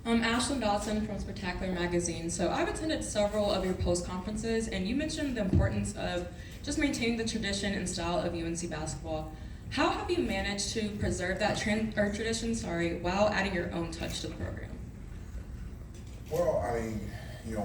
I'm Ashlyn Dodson from Spectacular Magazine. So I've attended several of your post conferences, and you mentioned the importance of just maintaining the tradition and style of UNC basketball. How have you managed to preserve that tradition, while adding your own touch to the program? Well, I mean,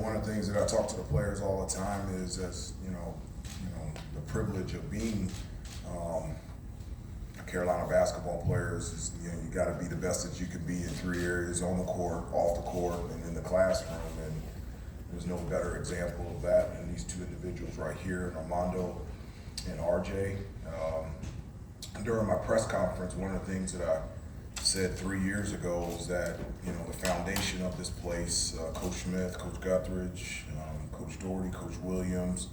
one of the things that I talk to the players all the time is, as the privilege of being a Carolina basketball player is, you got to be the best that you can be in three areas: on the court, off the court, and in the classroom. And there's no better example of that than these two individuals right here, Armando and RJ. During my press conference, one of the things that I said 3 years ago is that, the foundation of this place, Coach Smith, Coach Guthridge, Coach Doherty, Coach Williams,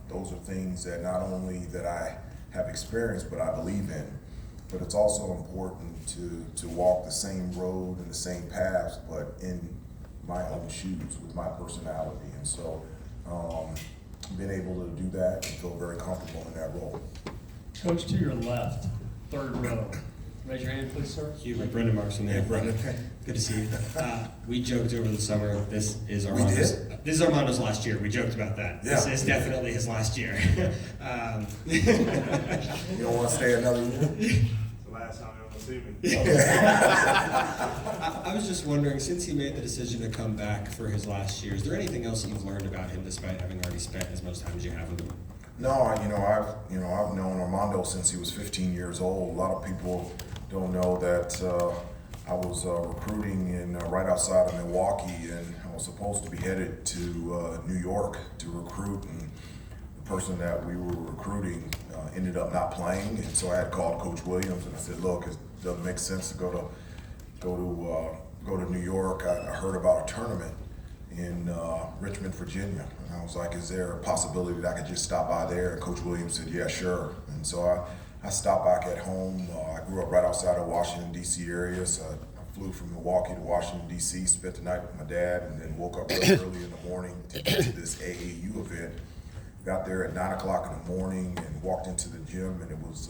those are things that not only that I have experienced, but I believe in. But it's also important to walk the same road and the same paths, but in my own shoes with my personality. And so, being able to do that and feel very comfortable in that role. Coach, to your left, third row. Raise your hand, please, sir. Hubert, Brendan Marks in there. Hey, Brendan. Good to see you. We joked over the summer. This is did? Armando's last year. We joked about that. Yeah. This is definitely his last year. You don't want to stay another year? The last time you'll see me. I was just wondering, since he made the decision to come back for his last year, is there anything else that you've learned about him, despite having already spent as much time as you have with him? No, I've known Armando since he was 15 years old. A lot of people don't know that I was recruiting in right outside of Milwaukee, and I was supposed to be headed to New York to recruit, and the person that we were recruiting ended up not playing, and so I had called Coach Williams and I said, look, it doesn't make sense to go to New York. I heard about a tournament in Richmond, Virginia. And I was like, is there a possibility that I could just stop by there? And Coach Williams said, yeah, sure. And so I stopped back at home. I grew up right outside of Washington, D.C. area, so I flew from Milwaukee to Washington, D.C., spent the night with my dad, and then woke up really early in the morning to get to this AAU event. Got there at 9 o'clock in the morning and walked into the gym, and it was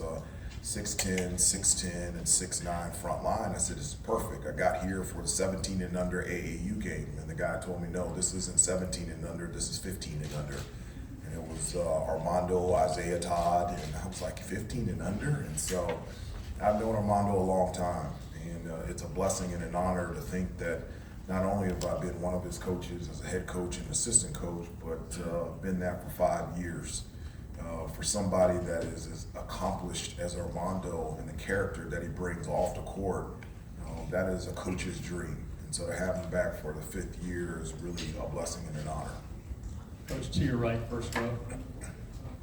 6'10", 6'10", and 6'9" front line. I said, this is perfect. I got here for the 17 and under AAU game. And the guy told me, no, this isn't 17 and under, this is 15 and under. And it was Armando, Isaiah Todd, and I was like, 15 and under? And so I've known Armando a long time. And it's a blessing and an honor to think that not only have I been one of his coaches as a head coach and assistant coach, but been that for 5 years. For somebody that is as accomplished as Armando and the character that he brings off the court, that is a coach's dream. And so to have him back for the 5th year is really a blessing and an honor. Coach, to your right, first row.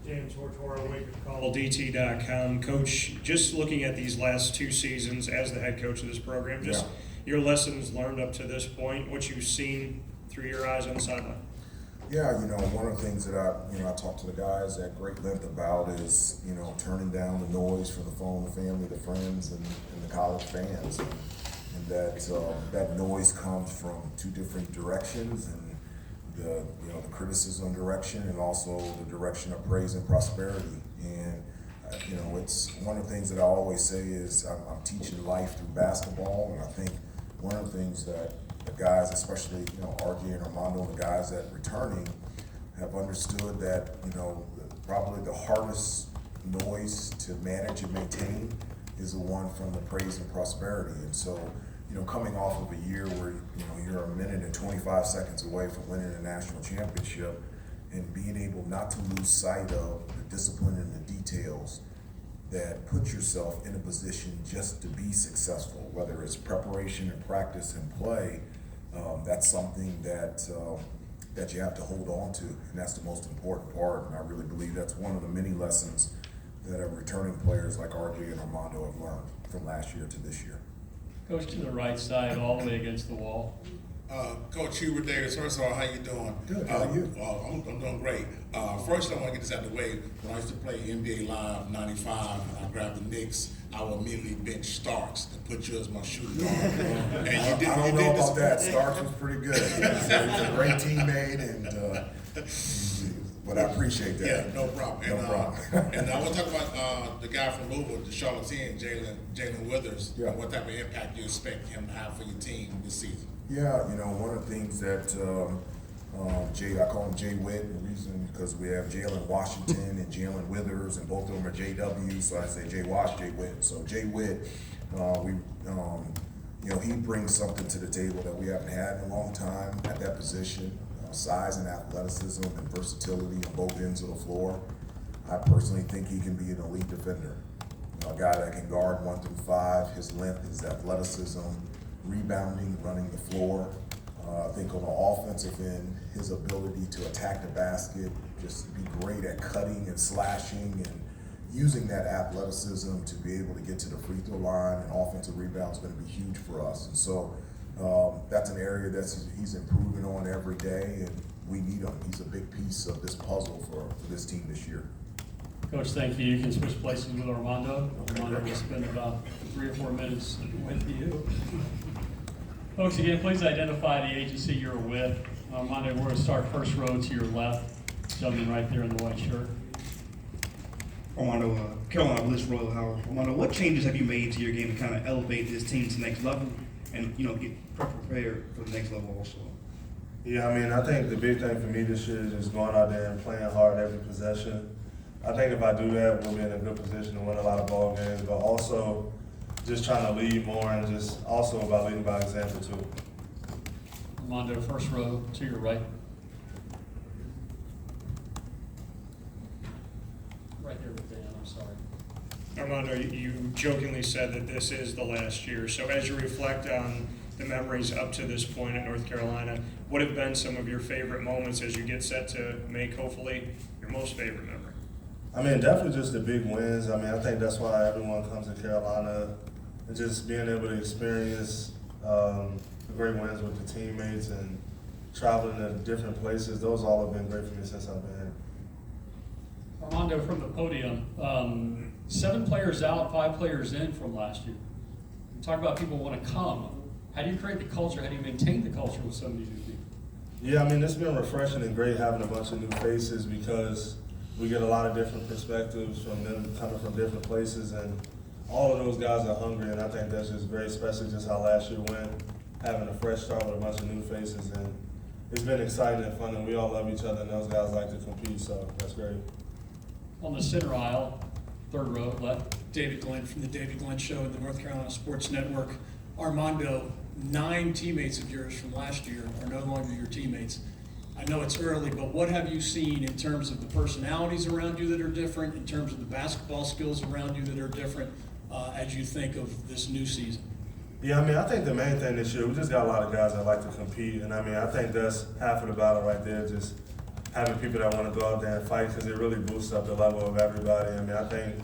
James Hortora, WakeUpCall.DT.com. Coach, just looking at these last 2 seasons as the head coach of this program, just your lessons learned up to this point, what you've seen through your eyes on the sideline. Yeah, one of the things that I talk to the guys at great length about is, turning down the noise from the phone, the family, the friends, and the college fans, and that noise comes from 2 different directions, and the criticism direction, and also the direction of praise and prosperity. And it's one of the things that I always say is I'm teaching life through basketball, and I think one of the things that the guys, especially RJ and Armando, and the guys that returning, have understood that probably the hardest noise to manage and maintain is the one from the praise and prosperity. And so, coming off of a year where you're a minute and 25 seconds away from winning a national championship, and being able not to lose sight of the discipline and the details that put yourself in a position just to be successful, whether it's preparation and practice and play, that's something that you have to hold on to, and that's the most important part. And I really believe that's one of the many lessons that our returning players like RJ and Armando have learned from last year to this year. Coach, to the right side, all the way against the wall. Coach Hubert Davis, first of all, how you doing? Good, how are you? I'm doing great. First, I want to get this out of the way. When I used to play NBA Live 95, and I grabbed the Knicks, I would immediately bench Starks and put you as my shooting guard. And I don't know about that. Starks was pretty good. He was a great teammate, and but I appreciate that. Yeah, no problem. No And, problem. and I want to talk about the guy from Louisville, the Charlatan, Jalen Withers. Yeah. And what type of impact you expect him to have for your team this season? Yeah, you know, one of the things that I call him Jay Witt, the reason because we have Jalen Washington and Jalen Withers, and both of them are JW, so I say Jay Wash, Jay Witt. So Jay Witt, you know, he brings something to the table that we haven't had in a long time at that position. Size and athleticism and versatility on both ends of the floor. I personally think he can be an elite defender. You know, a guy that can guard 1 through 5, his length, his athleticism, rebounding, running the floor. I think on the offensive end, his ability to attack the basket, just be great at cutting and slashing and using that athleticism to be able to get to the free throw line and offensive rebound is going to be huge for us. And so that's an area that he's improving on every day, and we need him. He's a big piece of this puzzle for this team this year. Coach, thank you. You can switch places with Armando. Armando will spend about 3 or 4 minutes with you. Folks, again, please identify the agency you're with. Armando, we're going to start first row to your left. Gentleman right there in the white shirt. Armando, Carolina Bliss Royal Howard. Armando, what changes have you made to your game to kind of elevate this team to the next level and, you know, get prepared for the next level also? Yeah, I mean, I think the big thing for me this year is just going out there and playing hard every possession. I think if I do that, we'll be in a good position to win a lot of ball games, but also just trying to lead more and just also about leading by example too. Armando, first row to your right. Right there with Dan, I'm sorry. Armando, you jokingly said that this is the last year. So as you reflect on the memories up to this point at North Carolina, what have been some of your favorite moments as you get set to make, hopefully, your most favorite memory? I mean, definitely just the big wins. I mean, I think that's why everyone comes to Carolina, and just being able to experience the great wins with the teammates and traveling to different places. Those all have been great for me since I've been here. Armando, from the podium, 7 players out, 5 players in from last year. You talk about people want to come. How do you create the culture? How do you maintain the culture with so many new people? Yeah, I mean, it's been refreshing and great having a bunch of new faces because we get a lot of different perspectives from them coming from different places, and all of those guys are hungry, and I think that's just great, especially just how last year went, having a fresh start with a bunch of new faces, and it's been exciting and fun, and we all love each other, and those guys like to compete, so that's great. On the center aisle, third row, left. David Glenn from the David Glenn Show and the North Carolina Sports Network. Armando, 9 teammates of yours from last year are no longer your teammates. I know it's early, but what have you seen in terms of the personalities around you that are different, in terms of the basketball skills around you that are different, as you think of this new season? Yeah, I mean, I think the main thing this year, we just got a lot of guys that like to compete, and I mean, I think that's half of the battle right there, just having people that want to go out there and fight, because it really boosts up the level of everybody. I mean, I think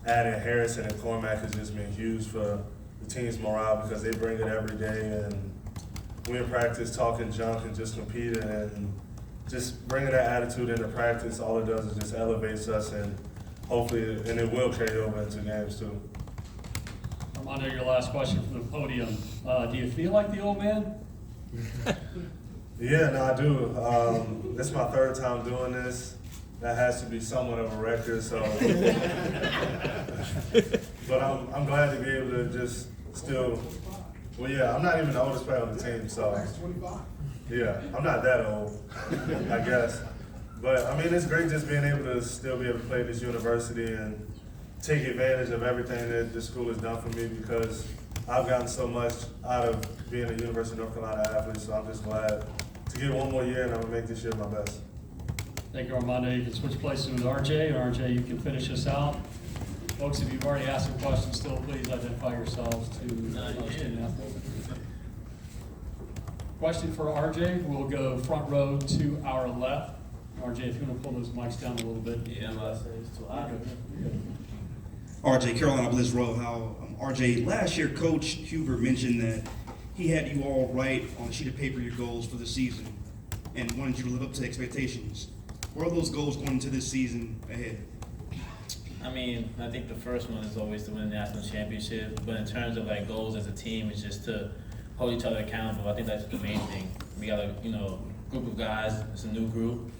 adding Harrison and Cormac has just been huge for the team's morale because they bring it every day, and we in practice talking junk and just competing and just bringing that attitude into practice. All it does is just elevates us, and hopefully, and it will carry over into games too. Armando, your last question from the podium. Do you feel like the old man? Yeah, no, I do. This is my 3rd time doing this. That has to be somewhat of a record, so. But I'm glad to be able to just still, well, yeah, I'm not even the oldest player on the team, so. Yeah, I'm not that old, I guess. But, I mean, it's great just being able to still be able to play at this university and take advantage of everything that the school has done for me because I've gotten so much out of being a University of North Carolina athlete, so I'm just glad to get one more year, and I'm going to make this year my best. Thank you, Armando. You can switch places with RJ. RJ, you can finish us out. Folks, if you've already asked some questions, still please identify yourselves to our student athletes. Question for RJ. We'll go front row to our left. RJ, if you want to pull those mics down a little bit. Yeah, it's too loud. RJ, Carolina Bliss Royal Howard. RJ, last year, Coach Hubert mentioned that he had you all write on a sheet of paper your goals for the season and wanted you to live up to expectations. What are those goals going into this season ahead? I mean, I think the first one is always to win the national championship, but in terms of like goals as a team, it's just to hold each other accountable. I think that's the main thing. We got a group of guys. It's a new group,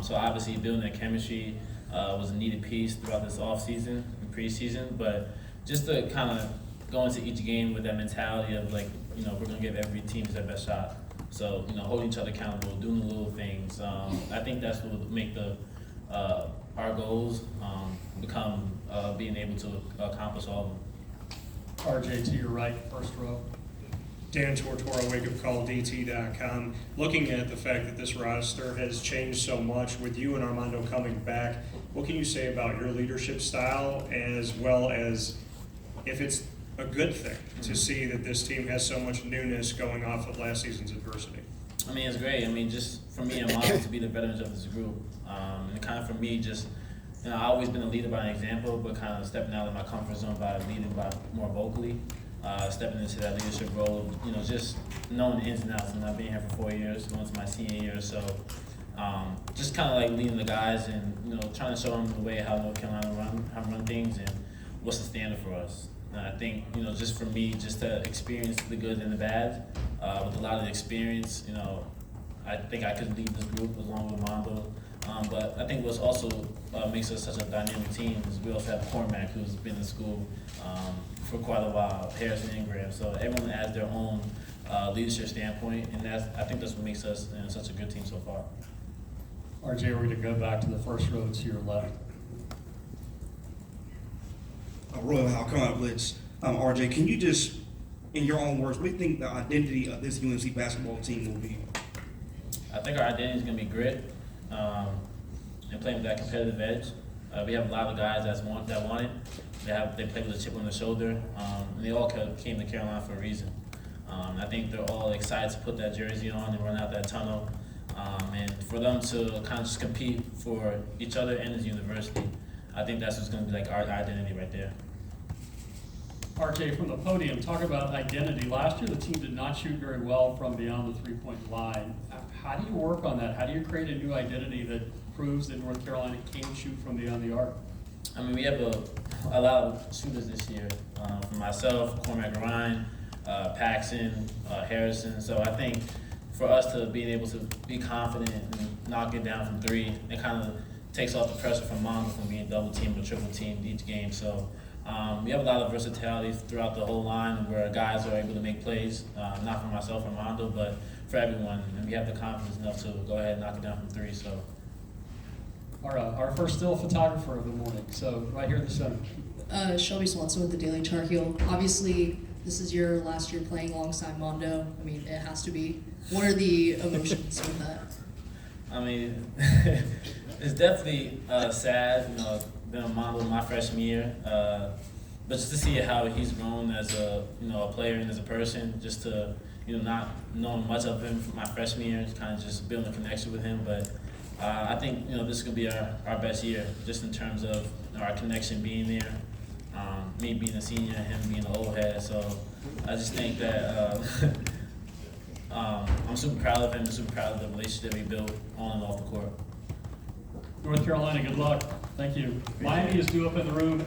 So obviously building that chemistry was a needed piece throughout this offseason and preseason, but just to kind of go into each game with that mentality of like, we're gonna give every team their best shot. So, holding each other accountable, doing the little things. I think that's what will make our goals become being able to accomplish all of them. RJ to your right, first row. Dan Tortora, wakeupcalldt.com. Looking at the fact that this roster has changed so much with you and Armando coming back, what can you say about your leadership style, as well as if it's a good thing to see that this team has so much newness going off of last season's adversity? I mean, it's great. I mean, just for me and Armando to be the veterans of this group. And kind of for me, just, I've always been a leader by an example, but kind of stepping out of my comfort zone by leading by more vocally. Stepping into that leadership role of, just knowing the ins and outs and not being here for 4 years, going to my senior year. So just kind of like leading the guys and, trying to show them the way how North Carolina run things and what's the standard for us. And I think, just for me, just to experience the good and the bad, with a lot of experience, I think I could lead this group along with Armando. But I think what's also makes us such a dynamic team is we also have Cormac, who's been in school for quite a while, Harrison and Graham. So everyone has their own leadership standpoint, and I think that's what makes us such a good team so far. RJ, we're gonna go back to the first row to your left. Royal Hal, Carolina Blitz. RJ, can you just, in your own words, what do you think the identity of this UNC basketball team will be? I think our identity is going to be grit and playing with that competitive edge. We have a lot of guys that want it. They play with a chip on their shoulder, and they all came to Carolina for a reason. I think they're all excited to put that jersey on and run out that tunnel, and for them to kind of just compete for each other and as a university. I think that's what's going to be like our identity right there. RJ, from the podium, talk about identity. Last year, the team did not shoot very well from beyond the three-point line. How do you work on that? How do you create a new identity that proves that North Carolina can shoot from beyond the arc? I mean, we have a lot of shooters this year. From myself, Cormac Ryan, Paxson, Harrison. So I think for us to be able to be confident and knock it down from three, it kind of takes off the pressure from Armando from being double teamed or triple teamed each game. So we have a lot of versatility throughout the whole line where guys are able to make plays, not for myself and Armando, but for everyone. And we have the confidence enough to go ahead and knock it down from three. So our first still photographer of the morning. So right here in the center. Shelby Swanson with the Daily Tar Heel. Obviously, this is your last year playing alongside Mondo. I mean, it has to be. What are the emotions with that? I mean, it's definitely sad, been on Mondo my freshman year, but just to see how he's grown as a player and as a person, just to not knowing much of him from my freshman year, kind of just building a connection with him. But I think this is gonna be our best year, just in terms of our connection being there, me being a senior, him being an old head. So I just think that I'm super proud of him, and super proud of the relationship we built on and off the court. North Carolina, good luck. Thank you. Miami is due up in the room.